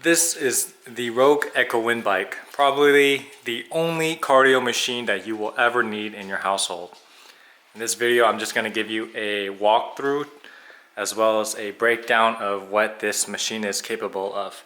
This is the Rogue Echo Wind Bike, probably the only cardio machine that you will ever need in your household. In this video, I'm just going to give you a walkthrough as well as a breakdown of what this machine is capable of.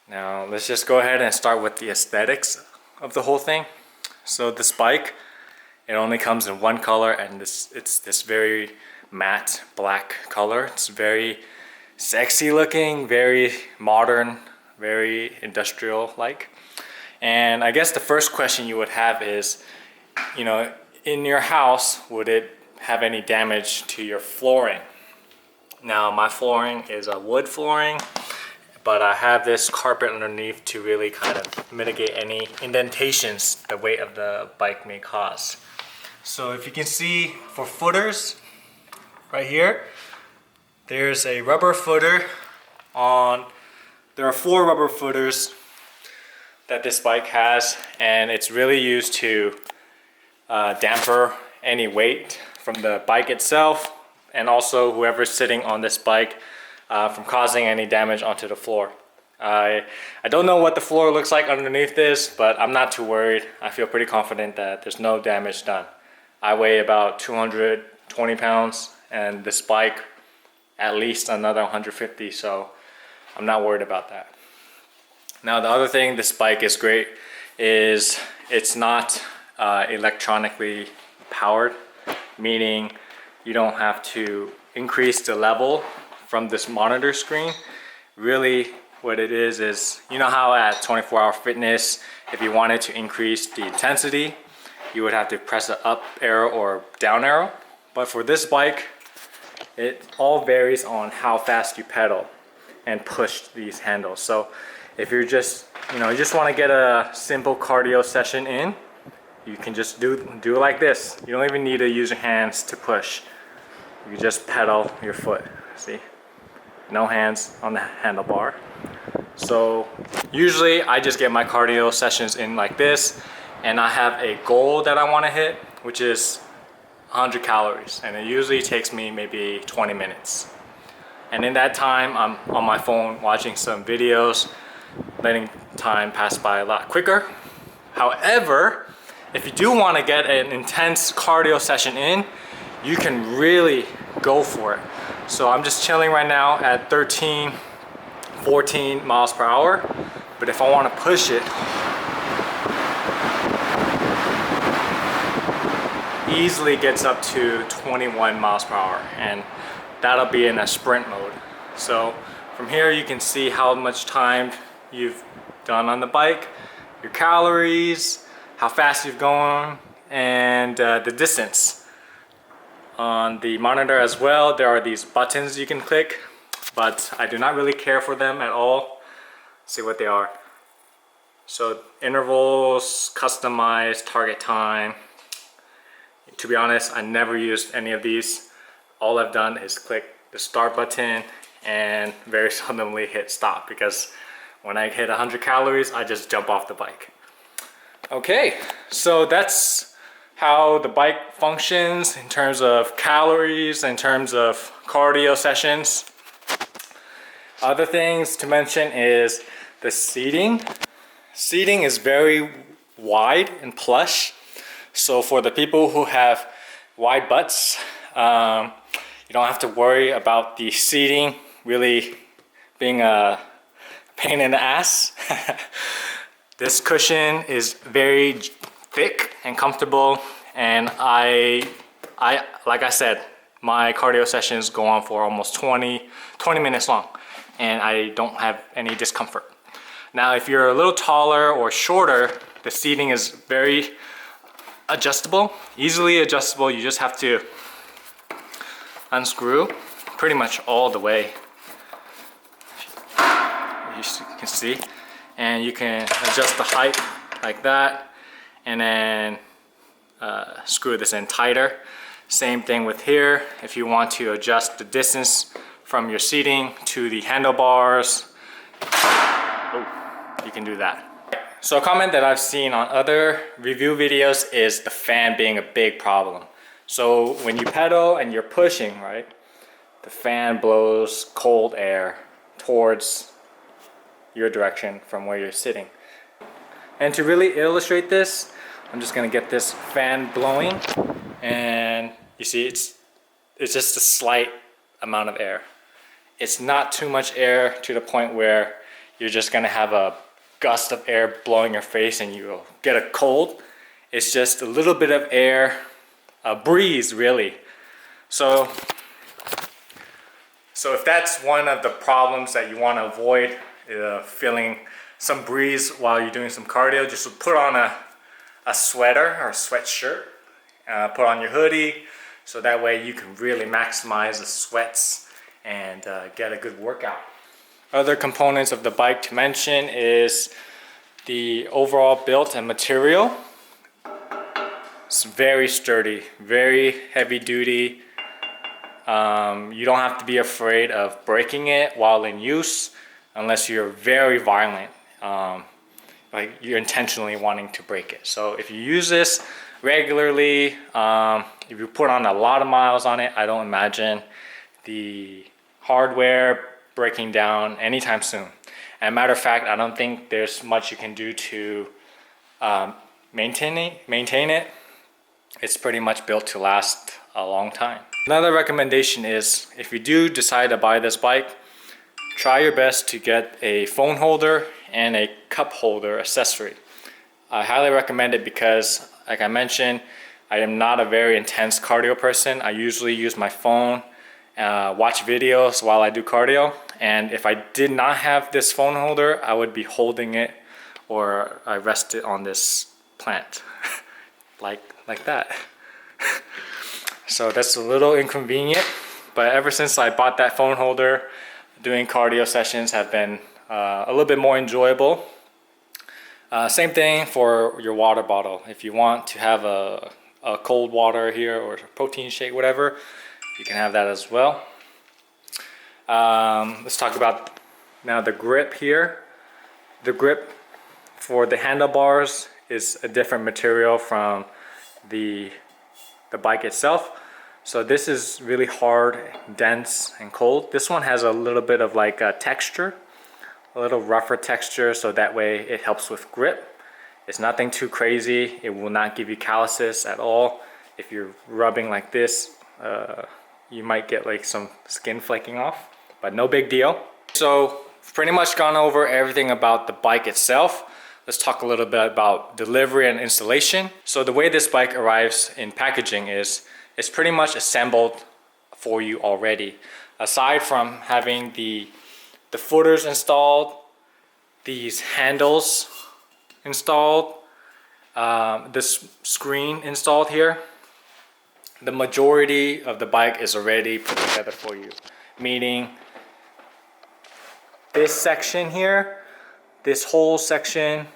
Now, let's just go ahead and start with the aesthetics of the whole thing. So this bike, it only comes in one color, and it's this very matte black color. It's very sexy looking, very modern, very industrial like. And I guess the first question you would have is, in your house, would it have any damage to your flooring? Now, my flooring is a wood flooring, but I have this carpet underneath to really kind of mitigate any indentations the weight of the bike may cause. So if you can see, for footers right here, there's a rubber footer there are 4 rubber footers that this bike has, and it's really used to damper any weight from the bike itself, and also whoever's sitting on this bike from causing any damage onto the floor. I don't know what the floor looks like underneath this, but I'm not too worried. I feel pretty confident that there's no damage done. I weigh about 220 pounds, and this bike at least another 150, so I'm not worried about that. Now, the other thing this bike is great is it's not electronically powered, meaning you don't have to increase the level from this monitor screen. Really what it is you know how at 24 Hour Fitness, if you wanted to increase the intensity, you would have to press the up arrow or down arrow. But for this bike, it all varies on how fast you pedal and push these handles. So if you're just, you just want to get a simple cardio session in, you can just do it like this. You don't even need to use your hands to push. You just pedal your foot, see? No hands on the handlebar. So usually I just get my cardio sessions in like this, and I have a goal that I want to hit, which is 100 calories, and it usually takes me maybe 20 minutes. And in that time, I'm on my phone watching some videos, letting time pass by a lot quicker. However, if you do want to get an intense cardio session in, you can really go for it. So I'm just chilling right now at 13, 14 miles per hour. But if I want to push it, easily gets up to 21 miles per hour, and that'll be in a sprint mode. So from here you can see how much time you've done on the bike, your calories, how fast you've gone, and the distance. On the monitor as well, there are these buttons you can click, but I do not really care for them at all. Let's see what they are. So intervals, customize, target time. To be honest, I never used any of these. All I've done is click the start button and very seldomly hit stop, because when I hit 100 calories, I just jump off the bike. Okay, so that's how the bike functions in terms of calories, in terms of cardio sessions. Other things to mention is the seating. Seating is very wide and plush. So for the people who have wide butts, you don't have to worry about the seating really being a pain in the ass. This cushion is very thick and comfortable, and I like I said, my cardio sessions go on for almost 20 minutes long, and I don't have any discomfort. Now, if you're a little taller or shorter, the seating is very adjustable, easily adjustable. You just have to unscrew pretty much all the way, you can see, and you can adjust the height like that, and then screw this in tighter. Same thing with here. If you want to adjust the distance from your seating to the handlebars, you can do that. So a comment that I've seen on other review videos is the fan being a big problem. So when you pedal and you're pushing, right, the fan blows cold air towards your direction from where you're sitting. And to really illustrate this, I'm just gonna get this fan blowing, and you see it's just a slight amount of air. It's not too much air to the point where you're just gonna have a gust of air blowing your face and you'll get a cold. It's just a little bit of air, a breeze really. So if that's one of the problems that you want to avoid, feeling some breeze while you're doing some cardio, just put on a sweater or a sweatshirt, put on your hoodie, so that way you can really maximize the sweats and get a good workout. Other components of the bike to mention is the overall build and material. It's very sturdy, very heavy duty. You don't have to be afraid of breaking it while in use unless you're very violent, like you're intentionally wanting to break it. So if you use this regularly, if you put on a lot of miles on it, I don't imagine the hardware breaking down anytime soon. And matter of fact, I don't think there's much you can do to maintain it. It's pretty much built to last a long time. Another recommendation is, if you do decide to buy this bike, try your best to get a phone holder and a cup holder accessory. I highly recommend it because, like I mentioned, I am not a very intense cardio person. I usually use my phone, watch videos while I do cardio. And if I did not have this phone holder, I would be holding it, or I rest it on this plant like that. So that's a little inconvenient, but ever since I bought that phone holder, doing cardio sessions have been a little bit more enjoyable. Same thing for your water bottle. If you want to have a cold water here or a protein shake, whatever, you can have that as well. Let's talk about now the grip here. The grip for the handlebars is a different material from the bike itself. So this is really hard, dense, and cold. This one has a little bit of like a texture, a little rougher texture, so that way it helps with grip. It's nothing too crazy. It will not give you calluses at all. If you're rubbing like this, you might get like some skin flaking off, but no big deal. So pretty much gone over everything about the bike itself. Let's talk a little bit about delivery and installation. So the way this bike arrives in packaging is it's pretty much assembled for you already. Aside from having the footers installed, these handles installed, this screen installed here, the majority of the bike is already put together for you. Meaning this section here, this whole section,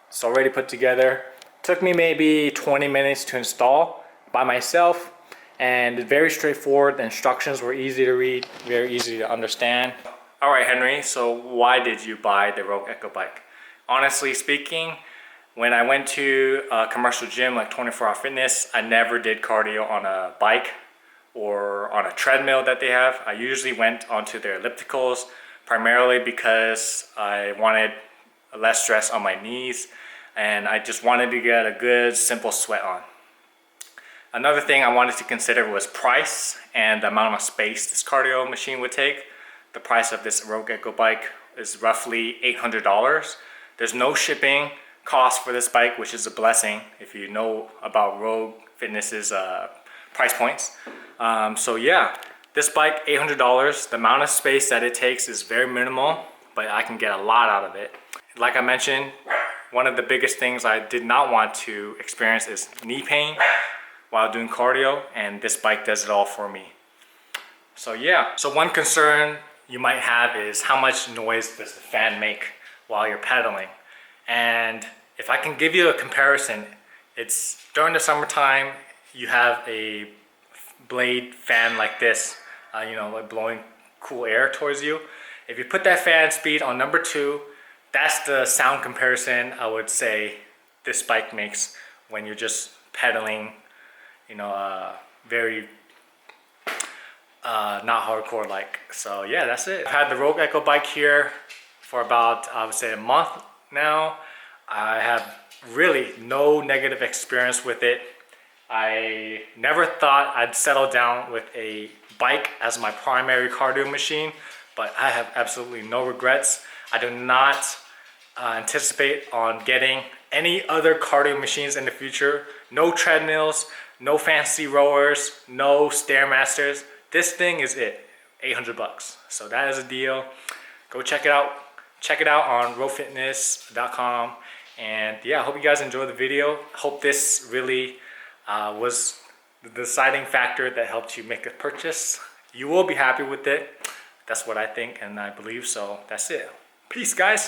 it's already put together. Took me maybe 20 minutes to install by myself, and very straightforward. The instructions were easy to read, very easy to understand. All right, Henry, so why did you buy the Rogue Echo bike? Honestly speaking, when I went to a commercial gym like 24 Hour Fitness, I never did cardio on a bike or on a treadmill that they have. I usually went onto their ellipticals, primarily because I wanted less stress on my knees, and I just wanted to get a good simple sweat on. Another thing I wanted to consider was price and the amount of space this cardio machine would take. The price of this Rogue Echo bike is roughly $800. There's no shipping cost for this bike, which is a blessing if you know about Rogue Fitness's price points. So yeah, this bike, $800. The amount of space that it takes is very minimal, but I can get a lot out of it. Like I mentioned, one of the biggest things I did not want to experience is knee pain while doing cardio, and this bike does it all for me. So yeah, so one concern you might have is how much noise does the fan make while you're pedaling. And if I can give you a comparison, it's during the summertime, you have a blade fan like this, like blowing cool air towards you. If you put that fan speed on number 2, that's the sound comparison I would say this bike makes when you're just pedaling, very not hardcore like. So yeah, that's it. I've had the Rogue Echo bike here for about, I would say, a month now. I have really no negative experience with it. I never thought I'd settle down with a bike as my primary cardio machine, but I have absolutely no regrets. I do not anticipate on getting any other cardio machines in the future. No treadmills, no fancy rowers, no Stairmasters. This thing is it, 800 bucks. So that is a deal. Go check it out. Check it out on rowfitness.com. And yeah, I hope you guys enjoyed the video. Hope this really was the deciding factor that helped you make a purchase. You will be happy with it. That's what I think and I believe. So that's it. Peace, guys.